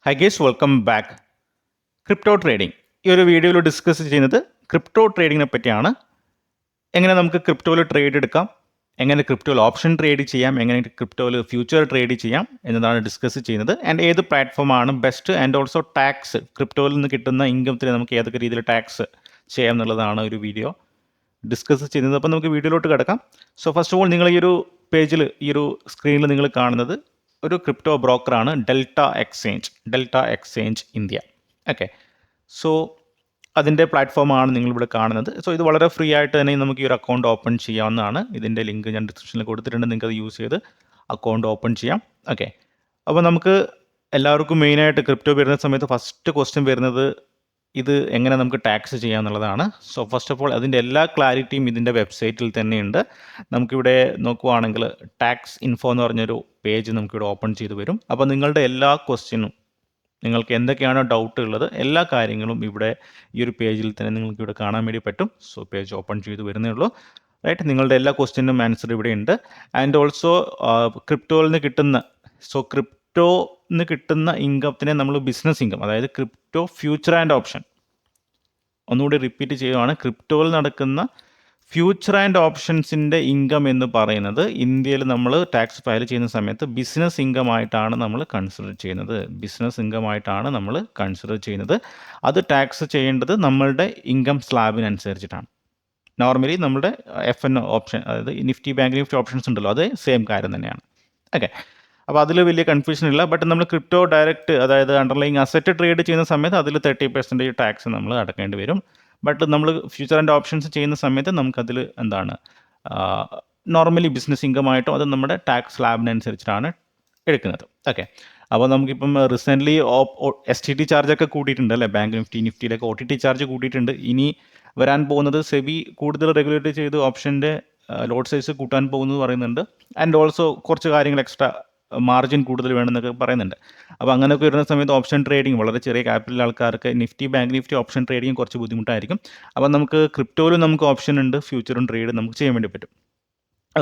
High guys welcome back. Crypto trading ഈ ഒരു വീഡിയോയിൽ ഡിസ്കസ് ചെയ്യുന്നത് ക്രിപ്റ്റോ ട്രേഡിങ്ങിനെ പറ്റിയാണ്. എങ്ങനെ നമുക്ക് ക്രിപ്റ്റോയിൽ ട്രേഡ് എടുക്കാം, എങ്ങനെ ക്രിപ്റ്റോയിൽ ഓപ്ഷൻ ട്രേഡ് ചെയ്യാം, എങ്ങനെ ക്രിപ്റ്റോയിൽ ഫ്യൂച്ചർ ട്രേഡ് ചെയ്യാം എന്നതാണ് ഡിസ്കസ് ചെയ്യുന്നത്. ആൻഡ് ഏത് പ്ലാറ്റ്ഫോമാണ് ബെസ്റ്റ്, ആൻഡ് ഓൾസോ ടാക്സ്, ക്രിപ്റ്റോയിൽ നിന്ന് കിട്ടുന്ന ഇൻകത്തിന് നമുക്ക് ഏതൊക്കെ രീതിയിൽ ടാക്സ് ചെയ്യാം എന്നുള്ളതാണ് ഒരു വീഡിയോ ഡിസ്കസ് ചെയ്യുന്നത്. അപ്പോൾ നമുക്ക് വീഡിയോയിലോട്ട് കിടക്കാം. സോ ഫസ്റ്റ് ഓഫ് ഓൾ, നിങ്ങൾ ഈ ഒരു പേജിൽ, ഈ ഒരു സ്ക്രീനിൽ നിങ്ങൾ കാണുന്നത് ഒരു ക്രിപ്റ്റോ ബ്രോക്കറാണ്, delta exchange India. Okay, so അതിൻ്റെ പ്ലാറ്റ്ഫോമാണ് നിങ്ങളിവിടെ കാണുന്നത്. സോ ഇത് വളരെ ഫ്രീ ആയിട്ട് തന്നെ നമുക്ക് ഈ ഒരു അക്കൗണ്ട് ഓപ്പൺ ചെയ്യാവുന്നതാണ്. ഇതിൻ്റെ ലിങ്ക് ഞാൻ ഡിസ്ക്രിപ്ഷനിൽ കൊടുത്തിട്ടുണ്ട്, നിങ്ങൾക്ക് അത് യൂസ് ചെയ്ത് അക്കൗണ്ട് ഓപ്പൺ ചെയ്യാം. ഓക്കെ, അപ്പോൾ നമുക്ക് എല്ലാവർക്കും മെയിനായിട്ട് ക്രിപ്റ്റോ വരുന്ന സമയത്ത് ഫസ്റ്റ് ക്വസ്റ്റ്യൻ വരുന്നത് ഇത് എങ്ങനെ നമുക്ക് ടാക്സ് ചെയ്യാം എന്നുള്ളതാണ്. സോ ഫസ്റ്റ് ഓഫ് ഓൾ അതിൻ്റെ എല്ലാ ക്ലാരിറ്റിയും ഇതിൻ്റെ വെബ്സൈറ്റിൽ തന്നെയുണ്ട്. നമുക്കിവിടെ നോക്കുവാണെങ്കിൽ ടാക്സ് ഇൻഫോ എന്ന് പറഞ്ഞൊരു പേജ് നമുക്കിവിടെ ഓപ്പൺ ചെയ്ത് വരും. അപ്പോൾ നിങ്ങളുടെ എല്ലാ ക്വസ്റ്റ്യനും, നിങ്ങൾക്ക് എന്തൊക്കെയാണോ ഡൗട്ട് ഉള്ളത്, എല്ലാ കാര്യങ്ങളും ഇവിടെ ഈ ഒരു പേജിൽ തന്നെ നിങ്ങൾക്ക് ഇവിടെ കാണാൻ വേണ്ടി പറ്റും. സോ പേജ് ഓപ്പൺ ചെയ്ത് വരുന്നേ ഉള്ളൂ. റൈറ്റ്, നിങ്ങളുടെ എല്ലാ ക്വസ്റ്റ്യനും ആൻസർ ഇവിടെ ഉണ്ട്. ആൻഡ് ഓൾസോ ക്രിപ്റ്റോയിൽ നിന്ന് കിട്ടുന്ന കിട്ടുന്ന ഇൻകത്തിനെ നമ്മൾ ബിസിനസ് ഇൻകം, അതായത് ക്രിപ്റ്റോ ഫ്യൂച്ചർ ആൻഡ് ഓപ്ഷൻ, ഒന്നുകൂടി റിപ്പീറ്റ് ചെയ്യുവാണ്, ക്രിപ്റ്റോയിൽ നടക്കുന്ന ഫ്യൂച്ചർ ആൻഡ് ഓപ്ഷൻസിൻ്റെ ഇൻകം എന്ന് പറയുന്നത് ഇന്ത്യയിൽ നമ്മൾ ടാക്സ് ഫയൽ ചെയ്യുന്ന സമയത്ത് ബിസിനസ് ഇൻകം ആയിട്ടാണ് നമ്മൾ കൺസിഡർ ചെയ്യുന്നത്. അത് ടാക്സ് ചെയ്യേണ്ടത് നമ്മളുടെ ഇൻകം സ്ലാബിനനുസരിച്ചിട്ടാണ്. നോർമലി നമ്മുടെ FN ഓപ്ഷൻ, അതായത് നിഫ്റ്റി ബാങ്ക് നിഫ്റ്റി ഓപ്ഷൻസ് ഉണ്ടല്ലോ, അത് സെയിം കാര്യം തന്നെയാണ്. ഓക്കെ, അപ്പോൾ അതിൽ വലിയ കൺഫ്യൂഷൻ ഇല്ല. ബട്ട് നമ്മൾ ക്രിപ്റ്റോ ഡയറക്റ്റ്, അതായത് അണ്ടർലൈങ് അസറ്റ് ട്രേഡ് ചെയ്യുന്ന സമയത്ത് അതിൽ 30% ടാക്സ് നമ്മൾ അടക്കേണ്ടി വരും. ബട്ട് നമ്മൾ ഫ്യൂച്ചർ ആൻഡ് ഓപ്ഷൻസ് ചെയ്യുന്ന സമയത്ത് നമുക്കതിൽ നോർമലി ബിസിനസ് ഇൻകം ആയിട്ടോ അത് നമ്മുടെ ടാക്സ് സ്ലാബിനനുസരിച്ചിട്ടാണ് എടുക്കുന്നത്. ഓക്കെ, അപ്പോൾ നമുക്കിപ്പം റീസെൻ്റ്ലി STT ചാർജൊക്കെ കൂട്ടിയിട്ടുണ്ട് അല്ലേ, ബാങ്ക് നിഫ്റ്റിയിലൊക്കെ OTT ചാർജ് കൂട്ടിയിട്ടുണ്ട്. ഇനി വരാൻ പോകുന്നത് സെബി കൂടുതൽ റെഗുലേറ്റ് ചെയ്ത് ഓപ്ഷൻ്റെ ലോട്ട് സൈസ് കൂട്ടാൻ പോകുന്നത് പറയുന്നുണ്ട്. ആൻഡ് ഓൾസോ കുറച്ച് കാര്യങ്ങൾ എക്സ്ട്രാ മാർജിൻ കൂടുതൽ വേണമെന്നൊക്കെ പറയുന്നുണ്ട്. അപ്പോൾ അങ്ങനെയൊക്കെ വരുന്ന സമയത്ത് ഓപ്ഷൻ ട്രേഡിംഗ് വളരെ ചെറിയ ക്യാപിറ്റൽ ആൾക്കാർക്ക് ബാങ്ക് നിഫ്റ്റി ഓപ്ഷൻ ട്രേഡിംഗ് കുറച്ച് ബുദ്ധിമുട്ടായിരിക്കും. അപ്പോൾ നമുക്ക് ക്രിപ്റ്റോയിലും നമുക്ക് ഓപ്ഷൻ ഉണ്ട്, ഫ്യൂച്ചറും ട്രേഡ് നമുക്ക് ചെയ്യാൻ വേണ്ടി പറ്റും.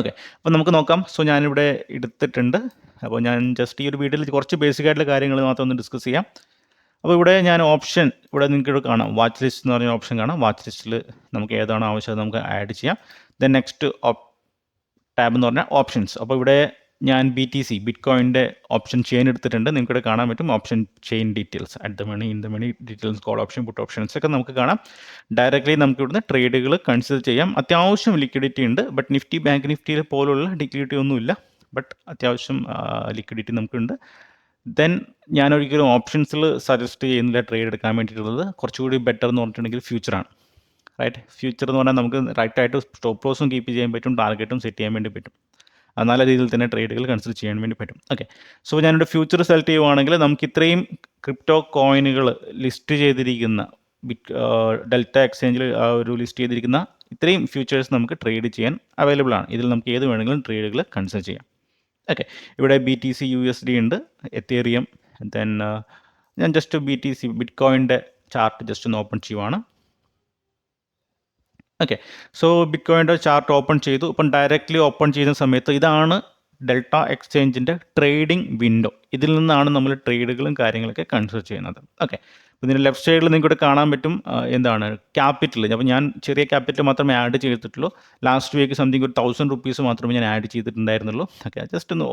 ഓക്കെ, അപ്പോൾ നമുക്ക് നോക്കാം. സോ ഞാനിവിടെ എടുത്തിട്ടുണ്ട്. അപ്പോൾ ഞാൻ ജസ്റ്റ് ഈ ഒരു വീഡിയോയിൽ കുറച്ച് ബേസിക് ആയിട്ടുള്ള കാര്യങ്ങൾ മാത്രം ഒന്ന് ഡിസ്കസ് ചെയ്യാം. അപ്പോൾ ഇവിടെ ഞാൻ ഓപ്ഷൻ, ഇവിടെ നിങ്ങൾക്ക് കാണാം വാച്ച് ലിസ്റ്റ് എന്ന് പറഞ്ഞ ഓപ്ഷൻ കാണാം. വാച്ച് ലിസ്റ്റിൽ നമുക്ക് ഏതാണോ ആവശ്യം നമുക്ക് ആഡ് ചെയ്യാം. ദെൻ നെക്സ്റ്റ് ടാബ് എന്ന് പറഞ്ഞാൽ ഓപ്ഷൻസ്. അപ്പോൾ ഇവിടെ ഞാൻ BTC ബിറ്റ്കോയിൻ്റെ ഓപ്ഷൻ ചെയിൻ എടുത്തിട്ടുണ്ട്. നിങ്ങൾക്കിവിടെ കാണാൻ പറ്റും option chain details, at the money, in the money details, call option, put options ഒക്കെ നമുക്ക് കാണാം. ഡയറക്റ്റ്ലി നമുക്ക് ഇവിടുന്ന് ട്രേഡുകൾ കൺസിഡർ ചെയ്യാം. അത്യാവശ്യം ലിക്വിഡിറ്റി ഉണ്ട്, ബട്ട് ബാങ്ക് നിഫ്റ്റിയിൽ പോലുള്ള ലിക്വിഡിറ്റി ഒന്നുമില്ല, ബട്ട് അത്യാവശ്യം ലിക്വിഡിറ്റി നമുക്കുണ്ട്. ദെൻ ഞാൻ ഒരിക്കലും ഓപ്ഷൻസിൽ സജസ്റ്റ് ചെയ്യുന്നില്ല ട്രേഡ് എടുക്കാൻ വേണ്ടിയിട്ടുള്ളത്. കുറച്ചുകൂടി ബെറ്റർ എന്ന് പറഞ്ഞിട്ടുണ്ടെങ്കിൽ ഫ്യൂച്ചറാണ്. റൈറ്റ്, ഫ്യൂച്ചർ എന്ന് പറഞ്ഞാൽ നമുക്ക് റൈറ്റായിട്ട് സ്റ്റോപ്പ് ലോസും കീപ്പ് ചെയ്യാൻ പറ്റും, ടാർഗറ്റും സെറ്റ് ചെയ്യാൻ വേണ്ടി പറ്റും. നല്ല രീതിയിൽ തന്നെ ട്രേഡുകൾ കൺസിഡർ ചെയ്യാൻ വേണ്ടി പറ്റും. ഓക്കെ, സോ ഞാനിവിടെ ഫ്യൂച്ചർ സെലക്ട് ചെയ്യുവാണെങ്കിൽ നമുക്ക് ഇത്രയും ക്രിപ്റ്റോ കോയിനുകൾ ലിസ്റ്റ് ചെയ്തിരിക്കുന്ന ഡെൽറ്റ എക്സ്ചേഞ്ചിൽ ഒരു ലിസ്റ്റ് ചെയ്തിരിക്കുന്ന ഇത്രയും ഫ്യൂച്ചേഴ്സ് നമുക്ക് ട്രേഡ് ചെയ്യാൻ അവൈലബിൾ ആണ്. ഇതിൽ നമുക്ക് ഏത് വേണമെങ്കിലും ട്രേഡുകൾ കൺസിഡർ ചെയ്യാം. ഓക്കെ, ഇവിടെ BTC USD ഉണ്ട്, എത്തേറിയം. ദെൻ ഞാൻ ജസ്റ്റ് BTC ബിറ്റ്കോയിൻ്റെ ചാർട്ട് ജസ്റ്റ് ഒന്ന് ഓപ്പൺ ചെയ്യുവാണ്. ഓക്കെ, സോ ബിറ്റ്കോയിൻ്റെ ചാർട്ട് ഓപ്പൺ ചെയ്തു. ഇപ്പം ഡയറക്റ്റ്ലി ഓപ്പൺ ചെയ്യുന്ന സമയത്ത് ഇതാണ് ഡെൽറ്റ എക്സ്ചേഞ്ചിൻ്റെ ട്രേഡിംഗ് വിൻഡോ. ഇതിൽ നിന്നാണ് നമ്മൾ ട്രേഡുകളും കാര്യങ്ങളൊക്കെ കൺസിഡർ ചെയ്യുന്നത്. ഓക്കെ, ഇതിൻ്റെ ലെഫ്റ്റ് സൈഡിൽ നിങ്ങൾക്ക് കാണാൻ പറ്റും എന്താണ് ക്യാപിറ്റൽ. അപ്പോൾ ഞാൻ ചെറിയ ക്യാപിറ്റൽ മാത്രമേ ആഡ് ചെയ്തിട്ടുള്ളൂ. ലാസ്റ്റ് വീക്ക് സംതിങ് ഒരു 1000 rupees മാത്രമേ ഞാൻ ആഡ് ചെയ്തിട്ടുണ്ടായിരുന്നുള്ളൂ. ഓക്കെ, ജസ്റ്റ് ഒന്ന്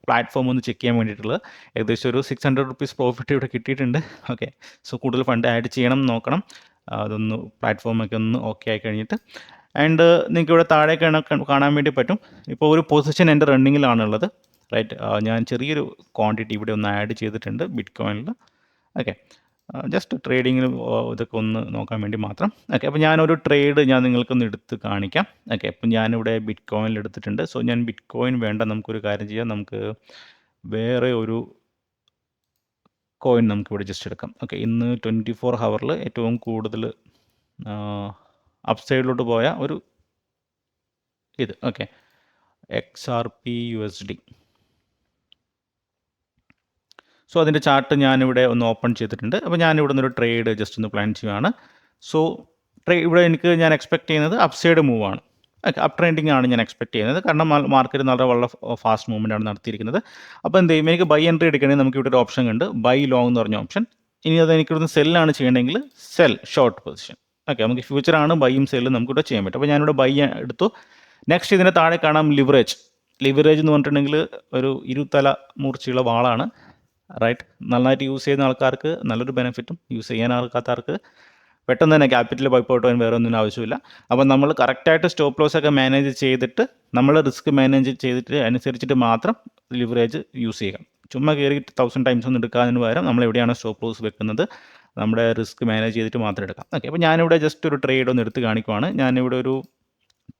പ്ലാറ്റ്ഫോം ഒന്ന് ചെക്ക് ചെയ്യാൻ വേണ്ടിയിട്ടുള്ളത്. ഏകദേശം ഒരു 600 rupees പ്രോഫിറ്റ് ഇവിടെ കിട്ടിയിട്ടുണ്ട്. ഓക്കെ, സോ കൂടുതൽ ഫണ്ട് ആഡ് ചെയ്യണം നോക്കണം. അതൊന്ന് പ്ലാറ്റ്ഫോമൊക്കെ ഒന്ന് ഓക്കെ ആയി കഴിഞ്ഞിട്ട്. ആൻഡ് നിങ്ങൾക്ക് ഇവിടെ താഴെ കാണാൻ വേണ്ടി പറ്റും. ഇപ്പോൾ ഒരു പൊസിഷൻ എൻ്റെ റണ്ണിങ്ങിലാണുള്ളത്. റൈറ്റ്, ഞാൻ ചെറിയൊരു ക്വാണ്ടിറ്റി ഇവിടെ ഒന്ന് ആഡ് ചെയ്തിട്ടുണ്ട് ബിറ്റ്കോയിനിൽ. ഓക്കെ, ജസ്റ്റ് ട്രേഡിങ്ങിൽ ഇതൊക്കെ ഒന്ന് നോക്കാൻ വേണ്ടി മാത്രം. ഓക്കെ, അപ്പോൾ ഞാനൊരു ട്രേഡ് നിങ്ങൾക്കൊന്ന് എടുത്ത് കാണിക്കാം. ഓക്കെ, അപ്പോൾ ഞാനിവിടെ ബിറ്റ്കോയിനിൽ എടുത്തിട്ടുണ്ട്. സോ ഞാൻ ബിറ്റ്കോയിൻ വേണ്ട, നമുക്കൊരു കാര്യം ചെയ്യാം, നമുക്ക് വേറെ ഒരു കോയിൻ നമുക്കിവിടെ ജസ്റ്റ് എടുക്കാം. ഓക്കെ, ഇന്ന് 24 hours ഏറ്റവും കൂടുതൽ അപ്സൈഡിലോട്ട് പോയ ഒരു ഇത്. Okay, XRP USD. സോ അതിൻ്റെ ചാർട്ട് ഞാനിവിടെ ഒന്ന് ഓപ്പൺ ചെയ്തിട്ടുണ്ട്. അപ്പോൾ ഞാനിവിടെ നിന്നൊരു ട്രേഡ് ജസ്റ്റ് ഒന്ന് പ്ലാൻ ചെയ്യുകയാണ്. സോ ഇവിടെ ഞാൻ എക്സ്പെക്ട് ചെയ്യുന്നത് അപ്സൈഡ് മൂവാണ്. ഓക്കെ, അപ് ട്രെൻഡിങ് ആണ് ഞാൻ എക്സ്പെക്ട് ചെയ്യുന്നത്. കാരണം മാർക്കറ്റ് വളരെ ഫാസ്റ്റ് മൂവ്മെൻ്റ് ആണ് നടത്തിയിരിക്കുന്നത്. അപ്പോൾ എന്ത് ചെയ്യും, എനിക്ക് ബൈ എൻട്രി എടുക്കണമെങ്കിൽ നമുക്ക് ഇവിടെ ഒരു ഓപ്ഷൻ ഉണ്ട്, ബൈ ലോങ് എന്ന് പറഞ്ഞ ഓപ്ഷൻ. ഇനി അത് എനിക്കിവിടുന്ന് സെല്ലാണ് ചെയ്യണമെങ്കിൽ സെൽ ഷോർട്ട് പൊസിഷൻ. ഓക്കെ, നമുക്ക് ഫ്യൂച്ചറാണ് ബൈയും സെല്ലും നമുക്കിവിടെ ചെയ്യാൻ പറ്റും. അപ്പോൾ ഞാനിവിടെ ബൈ എടുത്തു. നെക്സ്റ്റ് ഇതിൻ്റെ താഴെ കാണാം ലിവറേജ്. ലിവറേജ് എന്ന് പറഞ്ഞിട്ടുണ്ടെങ്കിൽ ഒരു ഇരുതല മൂർച്ചയുള്ള വാളാണ്. റൈറ്റ്, നന്നായിട്ട് യൂസ് ചെയ്യുന്ന ആൾക്കാർക്ക് നല്ലൊരു ബെനിഫിറ്റും, യൂസ് ചെയ്യാൻ ആൾക്കാർക്ക് പെട്ടെന്ന് തന്നെ ക്യാപിറ്റൽ വൈപ്പ് ഔട്ട് ചെയ്യാൻ വേറെ ഒന്നിനും ആവശ്യമില്ല. അപ്പോൾ നമ്മൾ കറക്റ്റായിട്ട് സ്റ്റോപ്പ് ലോസ് ഒക്കെ മാനേജ് ചെയ്തിട്ട്, നമ്മൾ റിസ്ക് മാനേജ് ചെയ്തിട്ട് അനുസരിച്ചിട്ട് മാത്രം ലിവറേജ് യൂസ് ചെയ്യുക. ചുമ്മാ കയറി 1000 ടൈംസ് ഒന്നും എടുക്കാതിന് പകരം നമ്മൾ എവിടെയാണ് സ്റ്റോപ്പ് ലോസ് വെക്കുന്നത്, നമ്മുടെ റിസ്ക് മാനേജ് ചെയ്തിട്ട് മാത്രം എടുക്കാം. ഓക്കെ, അപ്പോൾ ഞാനിവിടെ ജസ്റ്റ് ഒരു ട്രേഡ് ഒന്ന് എടുത്ത് കാണിക്കുവാണ്. ഞാനിവിടെ ഒരു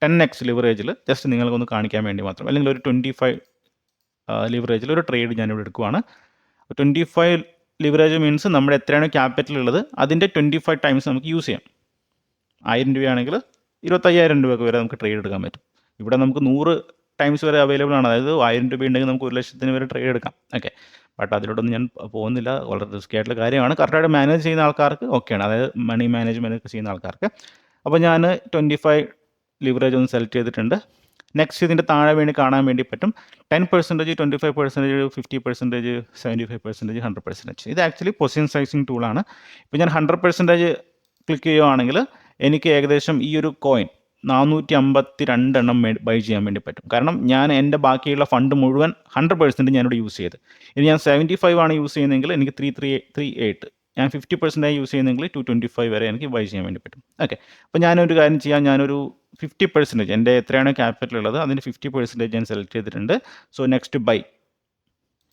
10x ലിവറേജിൽ ജസ്റ്റ് നിങ്ങൾക്കൊന്ന് കാണിക്കാൻ വേണ്ടി മാത്രം, അല്ലെങ്കിൽ ഒരു 25 ലിവറേജിൽ ഒരു ട്രേഡ് ഞാനിവിടെ എടുക്കുവാണ്. 25 ലിവറേജ് മീൻസ് നമ്മുടെ എത്രയാണ് ക്യാപിറ്റൽ ഉള്ളത് അതിൻ്റെ 25 ടൈംസ് നമുക്ക് യൂസ് ചെയ്യാം. 1000 രൂപയാണെങ്കിൽ 25,000 രൂപയ്ക്ക് വരെ നമുക്ക് ട്രേഡ് എടുക്കാൻ പറ്റും. ഇവിടെ നമുക്ക് 100 ടൈംസ് വരെ അവൈലബിൾ ആണ്. അതായത് 1000 രൂപ ഉണ്ടെങ്കിൽ നമുക്ക് 1,00,000 വരെ ട്രേഡ് എടുക്കാം. ഓക്കെ, ബട്ട് അതിലോട്ടൊന്നും ഞാൻ പോകുന്നില്ല. വളരെ റിസ്കി ആയിട്ടുള്ള കാര്യമാണ്. കറക്റ്റായിട്ട് മാനേജ് ചെയ്യുന്ന ആൾക്കാർക്ക് ഓക്കെയാണ്, അതായത് മണി മാനേജ്മെൻറ്റ് ഒക്കെ ചെയ്യുന്ന ആൾക്കാർക്ക്. അപ്പോൾ ഞാൻ 25 ലിവറേജ് ഒന്ന് സെലക്ട് ചെയ്തിട്ടുണ്ട്. നെക്സ്റ്റ് ഇതിൻ്റെ താഴെ വേണ്ടി കാണാൻ വേണ്ടി പറ്റും 10%, 25%, 50%, 75%, 100%. ഇത് ആക്ച്വലി പൊസിഷൻ സൈസിങ് ടൂളാണ്. ഇപ്പോൾ ഞാൻ 100% ക്ലിക്ക് ചെയ്യുകയാണെങ്കിൽ എനിക്ക് ഏകദേശം ഈ ഒരു കോയിൻ 452 എണ്ണം ബൈ ചെയ്യാൻ വേണ്ടി പറ്റും. കാരണം ഞാൻ എൻ്റെ ബാക്കിയുള്ള ഫണ്ട് മുഴുവൻ 100% ഞാനിവിടെ യൂസ് ചെയ്ത്. ഇനി ഞാൻ 75 ആണ് യൂസ് ചെയ്യുന്നതെങ്കിൽ എനിക്ക് 3338, ഞാൻ 50% യൂസ് ചെയ്യുന്നെങ്കിൽ 225 വരെ എനിക്ക് ബൈ ചെയ്യാൻ വേണ്ടി പറ്റും. ഓക്കെ, അപ്പോൾ ഞാനൊരു കാര്യം ചെയ്യാം, ഞാനൊരു 50%, എൻ്റെ എത്രയാണ് ക്യാപിറ്റൽ ഉള്ളത് അതിൻ്റെ 50% ഞാൻ സെലക്ട് ചെയ്തിട്ടുണ്ട്. സോ നെക്സ്റ്റ് ബൈ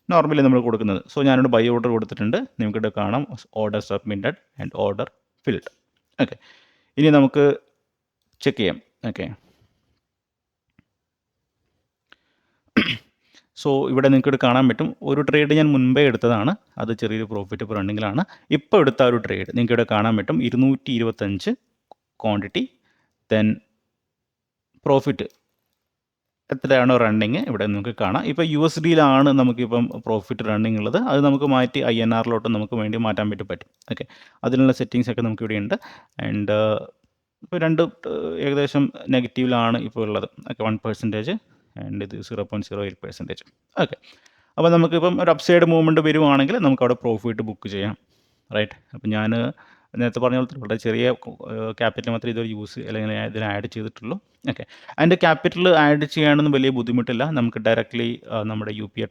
നോർമലി നമ്മൾ കൊടുക്കുന്നത്. സോ ഞാനിവിടെ ബൈ ഓർഡർ കൊടുത്തിട്ടുണ്ട്. നിങ്ങൾക്കിവിടെ കാണാം order submitted and order filled. Okay, ഇനി നമുക്ക് ചെക്ക് ചെയ്യാം. ഓക്കെ, സോ ഇവിടെ നിങ്ങൾക്ക് കാണാൻ പറ്റും ഒരു ട്രേഡ് ഞാൻ മുൻപേ എടുത്തതാണ്, അത് ചെറിയൊരു പ്രോഫിറ്റ് ഇപ്പോൾ റണ്ണിങ്ങിലാണ്. ഇപ്പോൾ എടുത്ത ഒരു ട്രേഡ് നിങ്ങൾക്ക് ഇവിടെ കാണാൻ പറ്റും 225 ക്വാണ്ടിറ്റി, ദെൻ പ്രോഫിറ്റ് എത്രയാണോ റണ്ണിങ് ഇവിടെ നിങ്ങൾക്ക് കാണാം. ഇപ്പോൾ USDയിലാണ് നമുക്കിപ്പം പ്രോഫിറ്റ് റണ്ണിങ് ഉള്ളത്. അത് നമുക്ക് മാറ്റി INRലോട്ട് നമുക്ക് വേണ്ടി മാറ്റാൻ പറ്റും. ഓക്കെ, അതിനുള്ള സെറ്റിങ്സ് ഒക്കെ നമുക്ക് ഇവിടെ ഉണ്ട്. ആൻഡ് ഇപ്പോൾ രണ്ട് ഏകദേശം നെഗറ്റീവിലാണ് ഇപ്പോൾ ഉള്ളത്. ഓക്കെ, 1% ആൻഡ് ഇത് 0.08%. ഓക്കെ, അപ്പോൾ നമുക്കിപ്പം ഒരു അപ്സൈഡ് മൂവ്മെൻറ്റ് വരുവാണെങ്കിൽ നമുക്കവിടെ പ്രോഫിറ്റ് ബുക്ക് ചെയ്യാം. റൈറ്റ്, അപ്പോൾ ഞാൻ നേരത്തെ പറഞ്ഞ പോലെ വളരെ ചെറിയ ക്യാപിറ്റൽ മാത്രമേ ഇതൊരു യൂസ് അല്ലെങ്കിൽ ഇതിൽ ആഡ് ചെയ്തിട്ടുള്ളൂ. ഓക്കെ, അതിൻ്റെ ക്യാപിറ്റൽ ആഡ് ചെയ്യാനൊന്നും വലിയ ബുദ്ധിമുട്ടില്ല. നമുക്ക് ഡയറക്റ്റ്ലി നമ്മുടെ UPI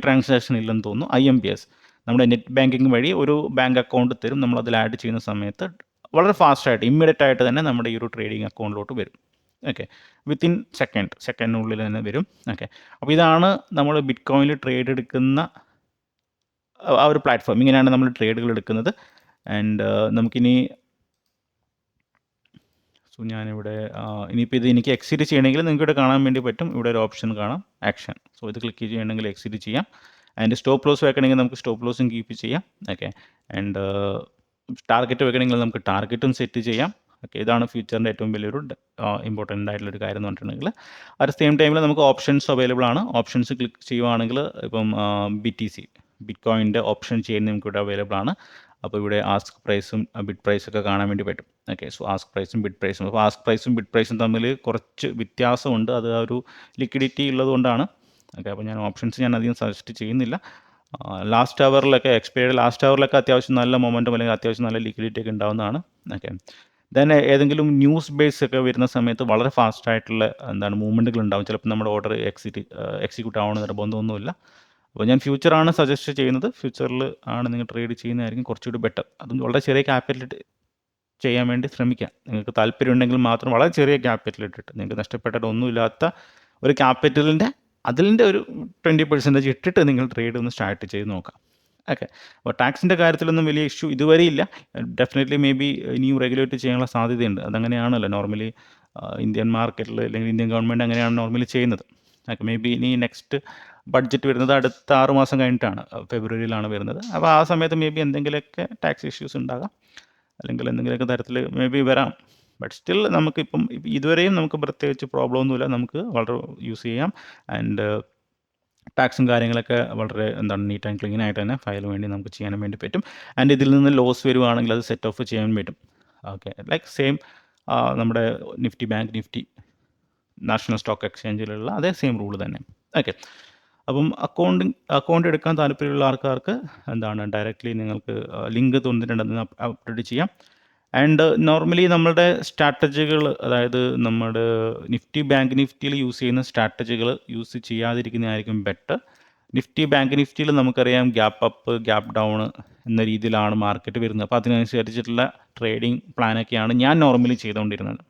ട്രാൻസാക്ഷൻ ഇല്ലെന്ന് തോന്നുന്നു. IMPS നമ്മുടെ നെറ്റ് ബാങ്കിങ് വഴി ഒരു ബാങ്ക് അക്കൗണ്ട് തരും. നമ്മളതിൽ ആഡ് ചെയ്യുന്ന സമയത്ത് വളരെ ഫാസ്റ്റായിട്ട് ഇമ്മീഡിയറ്റ് ആയിട്ട് തന്നെ നമ്മുടെ ഈ ഒരു ട്രേഡിംഗ് അക്കൗണ്ടിലോട്ട് വരും. ഓക്കെ, വിത്തിൻ സെക്കൻഡിനുള്ളിൽ തന്നെ വരും. ഓക്കെ, അപ്പോൾ ഇതാണ് നമ്മൾ ബിറ്റ് കോയിനിൽ ട്രേഡ് എടുക്കുന്ന ആ ഒരു പ്ലാറ്റ്ഫോം. ഇങ്ങനെയാണ് നമ്മൾ ട്രേഡുകൾ എടുക്കുന്നത്. ആൻഡ് നമുക്കിനി ഞാനിവിടെ ഇനിയിപ്പോൾ ഇത് എനിക്ക് എക്സിറ്റ് ചെയ്യണമെങ്കിൽ നിങ്ങൾക്ക് ഇവിടെ കാണാൻ വേണ്ടി പറ്റും. ഇവിടെ ഒരു ഓപ്ഷൻ കാണാം, ആക്ഷൻ. സോ ഇത് ക്ലിക്ക് ചെയ്യണമെങ്കിൽ എക്സിറ്റ് ചെയ്യാം. ആൻഡ് സ്റ്റോപ്പ് ലോസ് വെക്കണമെങ്കിൽ നമുക്ക് സ്റ്റോപ്പ് ലോസും കീപ്പ് ചെയ്യാം. ഓക്കെ, ആൻഡ് ടാർഗറ്റ് വെക്കണമെങ്കിൽ നമുക്ക് ടാർഗറ്റും സെറ്റ് ചെയ്യാം. ഓക്കെ, ഇതാണ് ഫ്യൂച്ചറിൻ്റെ ഏറ്റവും വലിയൊരു ഇമ്പോർട്ടൻ്റ് ആയിട്ടുള്ളൊരു കാര്യം എന്ന് പറഞ്ഞിട്ടുണ്ടെങ്കിൽ. അറ്റ് സെയിം ടൈമിൽ നമുക്ക് ഓപ്ഷൻസ് അവൈലബിൾ ആണ്. ഓപ്ഷൻസ് ക്ലിക്ക് ചെയ്യുവാണെങ്കിൽ ഇപ്പം BTC ബിറ്റ് കോയിൻ്റെ ഓപ്ഷൻ ചെയ്യുന്ന നമുക്ക് ഇവിടെ അവൈലബിൾ ആണ്. അപ്പോൾ ഇവിടെ ആസ്ക് പ്രൈസും ബിഡ് പ്രൈസൊക്കെ കാണാൻ വേണ്ടി പറ്റും. ഓക്കെ, സോ ആസ്ക് പ്രൈസും ബിഡ് പ്രൈസും. അപ്പോൾ ആസ്ക് പ്രൈസും ബിഡ് പ്രൈസും തമ്മിൽ കുറച്ച് വ്യത്യാസമുണ്ട്. അത് ആ ഒരു ലിക്വിഡിറ്റി ഉള്ളതുകൊണ്ടാണ്. ഓക്കെ, അപ്പോൾ ഞാൻ ഓപ്ഷൻസ് ഞാൻ അധികം സജസ്റ്റ് ചെയ്യുന്നില്ല. ലാസ്റ്റ് അവറിലൊക്കെ എക്സ്പയർഡ് ലാസ്റ്റ് അവറിലൊക്കെ അത്യാവശ്യം നല്ല മൊമെൻറ്റും അല്ലെങ്കിൽ അത്യാവശ്യം നല്ല ലിക്വിഡിറ്റി ഒക്കെ ഉണ്ടാവുന്നതാണ്. ഓക്കെ, ദെൻ ഏതെങ്കിലും ന്യൂസ് ബേസ് ഒക്കെ വരുന്ന സമയത്ത് വളരെ ഫാസ്റ്റ് ആയിട്ടുള്ള മൂവ്മെൻറ്റുകൾ ഉണ്ടാവും. ചിലപ്പോൾ നമ്മുടെ ഓർഡർ എക്സിക്യൂട്ട് ആവണമെന്ന് നിർബന്ധമൊന്നുമില്ല. അപ്പോൾ ഞാൻ ഫ്യൂച്ചറാണ് സജസ്റ്റ് ചെയ്യുന്നത്. ഫ്യൂച്ചറിൽ ആണ് നിങ്ങൾ ട്രേഡ് ചെയ്യുന്നതായിരിക്കും കുറച്ചുകൂടി ബെറ്റർ. അതും വളരെ ചെറിയ ക്യാപിറ്റൽ ചെയ്യാൻ വേണ്ടി ശ്രമിക്കാം. നിങ്ങൾക്ക് താല്പര്യം ഉണ്ടെങ്കിൽ മാത്രം വളരെ ചെറിയ ക്യാപിറ്റൽ ഇട്ടിട്ട് നിങ്ങൾക്ക് നഷ്ടപ്പെട്ടിട്ടൊന്നുമില്ലാത്ത ഒരു ക്യാപിറ്റലിൻ്റെ അതിൻ്റെ ഒരു 20% ഇട്ടിട്ട് നിങ്ങൾ ട്രേഡ് ഒന്ന് സ്റ്റാർട്ട് ചെയ്ത് നോക്കാം. ഓക്കെ, അപ്പോൾ ടാക്സിൻ്റെ കാര്യത്തിലൊന്നും വലിയ ഇഷ്യൂ ഇതുവരെ ഇല്ല. ഡെഫിനറ്റ്ലി മേ ബി ഇനിയും റെഗുലേറ്റ് ചെയ്യാനുള്ള സാധ്യതയുണ്ട്. അതങ്ങനെയാണല്ലോ നോർമലി ഇന്ത്യൻ മാർക്കറ്റിൽ അല്ലെങ്കിൽ ഇന്ത്യൻ ഗവൺമെൻറ് അങ്ങനെയാണ് നോർമലി ചെയ്യുന്നത്. ഓക്കെ, മേ ബി ഇനി നെക്സ്റ്റ് ബഡ്ജറ്റ് വരുന്നത് അടുത്ത 6 മാസം കഴിഞ്ഞിട്ടാണ്, ഫെബ്രുവരിയിലാണ് വരുന്നത്. അപ്പോൾ ആ സമയത്ത് മേ ബി എന്തെങ്കിലുമൊക്കെ ടാക്സ് ഇഷ്യൂസ് ഉണ്ടാകാം, അല്ലെങ്കിൽ എന്തെങ്കിലുമൊക്കെ തരത്തിൽ മേ ബി വരാം. ബട്ട് സ്റ്റിൽ നമുക്കിപ്പം ഇതുവരെയും നമുക്ക് പ്രത്യേകിച്ച് പ്രോബ്ലം ഒന്നുമില്ല. നമുക്ക് വളരെ യൂസ് ചെയ്യാം. ആൻഡ് ടാക്സും കാര്യങ്ങളൊക്കെ വളരെ നീറ്റ് ആൻഡ് ക്ലീൻ ആയിട്ട് തന്നെ ഫയൽ വേണ്ടി നമുക്ക് ചെയ്യാനും വേണ്ടി പറ്റും. ആൻഡ് ഇതിൽ നിന്ന് ലോസ് വരുവാണെങ്കിൽ അത് സെറ്റ് ഓഫ് ചെയ്യാൻ പറ്റും. ഓക്കെ, ലൈക്ക് സെയിം നമ്മുടെ ബാങ്ക് നിഫ്റ്റി നാഷണൽ സ്റ്റോക്ക് എക്സ്ചേഞ്ചിലുള്ള അതേ സെയിം റൂൾ തന്നെ. ഓക്കെ. അപ്പം അക്കൗണ്ട് എടുക്കാൻ താല്പര്യമുള്ള ആൾക്കാർക്ക് എന്താണ് ഡയറക്റ്റ്ലി നിങ്ങൾക്ക് ലിങ്ക് തന്നിട്ടുണ്ടെന്ന് അപ്ലോഡ് ചെയ്യാം. ആൻഡ് നോർമലി നമ്മുടെ സ്ട്രാറ്റജികൾ, അതായത് നമ്മുടെ ബാങ്ക് നിഫ്റ്റിയിൽ യൂസ് ചെയ്യുന്ന സ്ട്രാറ്റജികൾ യൂസ് ചെയ്യാതിരിക്കുന്നതായിരിക്കും ബെറ്റർ. ബാങ്ക് നിഫ്റ്റിയിൽ നമുക്കറിയാം ഗ്യാപ്പ് അപ്പ്, ഗ്യാപ്പ് ഡൗൺ എന്ന രീതിയിലാണ് മാർക്കറ്റ് വരുന്നത്. അപ്പോൾ അതിനനുസരിച്ചിട്ടുള്ള ട്രേഡിംഗ് പ്ലാനൊക്കെയാണ് ഞാൻ നോർമലി ചെയ്തുകൊണ്ടിരുന്നത്.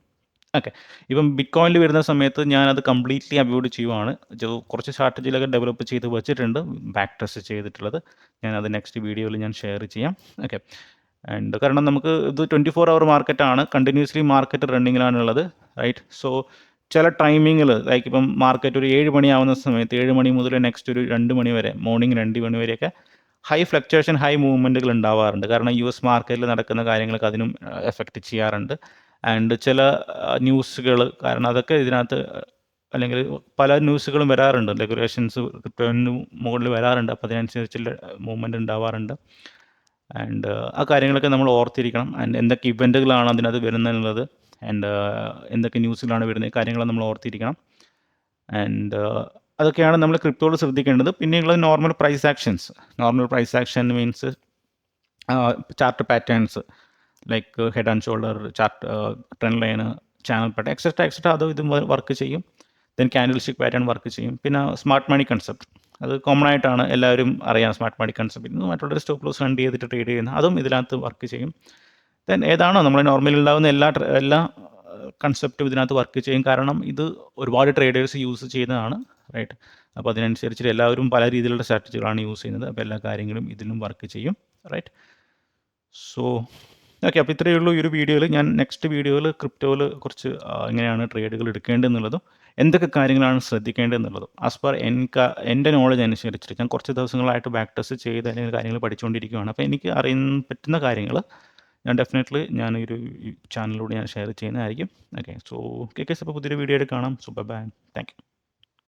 ഓക്കെ. ഇപ്പം ബിറ്റ്കോയിനിൽ വരുന്ന സമയത്ത് ഞാനത് കംപ്ലീറ്റ്ലി അവോയ്ഡ് ചെയ്യുവാണ്. കുറച്ച് സ്ട്രാറ്റജിയിലൊക്കെ ഡെവലപ്പ് ചെയ്ത് വെച്ചിട്ടുണ്ട്, ബാക്ക് ടെസ്റ്റ് ചെയ്തിട്ടുള്ളത്. ഞാനത് നെക്സ്റ്റ് വീഡിയോയിൽ ഞാൻ ഷെയർ ചെയ്യാം. ഓക്കെ. ആൻഡ് കാരണം നമുക്ക് ഇത് 24 അവർ മാർക്കറ്റാണ്, കണ്ടിന്യൂസ്ലി മാർക്കറ്റ് റണ്ണിങ്ങിലാണുള്ളത്, റൈറ്റ്? സോ ചില ടൈമിങ്ങിൽ ലൈക്ക് ഇപ്പം മാർക്കറ്റ് ഒരു 7 മണിയാവുന്ന സമയത്ത് 7 മണി മുതൽ നെക്സ്റ്റ് ഒരു 2 മണി വരെ, മോർണിംഗ് 2 മണി വരെയൊക്കെ ഹൈ ഫ്ലക്ച്വേഷൻ, ഹൈ മൂവ്മെൻറ്റുകൾ ഉണ്ടാവാറുണ്ട്. കാരണം US മാർക്കറ്റിൽ നടക്കുന്ന കാര്യങ്ങളൊക്കെ അതിനും എഫക്റ്റ് ചെയ്യാറുണ്ട്. ആൻഡ് ചില ന്യൂസുകൾ, കാരണം അതൊക്കെ ഇതിനകത്ത് അല്ലെങ്കിൽ പല ന്യൂസുകളും വരാറുണ്ട്, റെഗുലേഷൻസ് ക്രിപ്റ്റോന് മുകളിൽ വരാറുണ്ട്. അപ്പോൾ അതിനനുസരിച്ചുള്ള മൂവ്മെൻറ്റ് ഉണ്ടാവാറുണ്ട്. ആൻഡ് ആ കാര്യങ്ങളൊക്കെ നമ്മൾ ഓർത്തിരിക്കണം. ആൻഡ് എന്തൊക്കെ ഇവൻറ്റുകളാണ് അതിനകത്ത് വരുന്നതെന്നുള്ളത്, ആൻഡ് എന്തൊക്കെ ന്യൂസിലാണ് വരുന്നത്, കാര്യങ്ങൾ നമ്മൾ ഓർത്തിരിക്കണം. ആൻഡ് അതൊക്കെയാണ് നമ്മൾ ക്രിപ്റ്റോയിൽ ശ്രദ്ധിക്കേണ്ടത്. പിന്നെയുള്ളത് normal price actions. Normal price action means chart patterns like head and shoulder chart, trend line, channel pattern, etcetera അതും ഇതും വർക്ക് ചെയ്യും. Then candle stick pattern work ചെയ്യും. പിന്നെ സ്മാർട്ട് മണി കൺസെപ്റ്റ്, അത് കോമൺ ആയിട്ടാണ് എല്ലാവരും അറിയാം. സ്മാർട്ട് മണി കൺസെപ്റ്റ് ഇന്ന് മറ്റുള്ളവർ സ്റ്റോപ്പ് ലോസ് കണ്ട് ചെയ്തിട്ട് ട്രേഡ് ചെയ്യുന്ന അതും ഇതിനകത്ത് വർക്ക് ചെയ്യും. ദെൻ ഏതാണോ നമ്മൾ നോർമലി ഉണ്ടാകുന്ന എല്ലാ കൺസെപ്റ്റും ഇതിനകത്ത് വർക്ക് ചെയ്യും. കാരണം ഇത് ഒരുപാട് ട്രേഡേഴ്സ് യൂസ് ചെയ്യുന്നതാണ്, റൈറ്റ്? അപ്പോൾ അതിനനുസരിച്ച് എല്ലാവരും പല രീതിയിലുള്ള സ്ട്രാറ്റജികളാണ് യൂസ് ചെയ്യുന്നത്. അപ്പോൾ എല്ലാ കാര്യങ്ങളും ഇതിലും വർക്ക് ചെയ്യും, റൈറ്റ്? So okay. അപ്പോൾ ഇത്രയേ ഉള്ളൂ ഈ ഒരു വീഡിയോയിൽ. ഞാൻ നെക്സ്റ്റ് വീഡിയോയിൽ ക്രിപ്റ്റോയിൽ കുറച്ച് എങ്ങനെയാണ് ട്രേഡുകൾ എടുക്കേണ്ടതെന്നുള്ളതും എന്തൊക്കെ കാര്യങ്ങളാണ് ശ്രദ്ധിക്കേണ്ടതെന്നുള്ളതും ആസ് പെർ എൻ്റെ നോളജ് അനുസരിച്ചിട്ട് ഞാൻ കുറച്ച് ദിവസങ്ങളായിട്ട് ബാക്ക് ടെസ്റ്റ് ചെയ്ത് അല്ലെങ്കിൽ കാര്യങ്ങൾ പഠിച്ചുകൊണ്ടിരിക്കുകയാണ്. അപ്പോൾ എനിക്ക് അറിയാൻ പറ്റുന്ന കാര്യങ്ങൾ ഞാൻ ഡെഫിനറ്റ്ലി ഞാനൊരു ചാനലിലൂടെ ഞാൻ ഷെയർ ചെയ്യുന്നതായിരിക്കും. ഓക്കെ. സോ കേസ് അപ്പോൾ പുതിയൊരു വീഡിയോ ആയിട്ട് കാണാം. So bye. Thank U.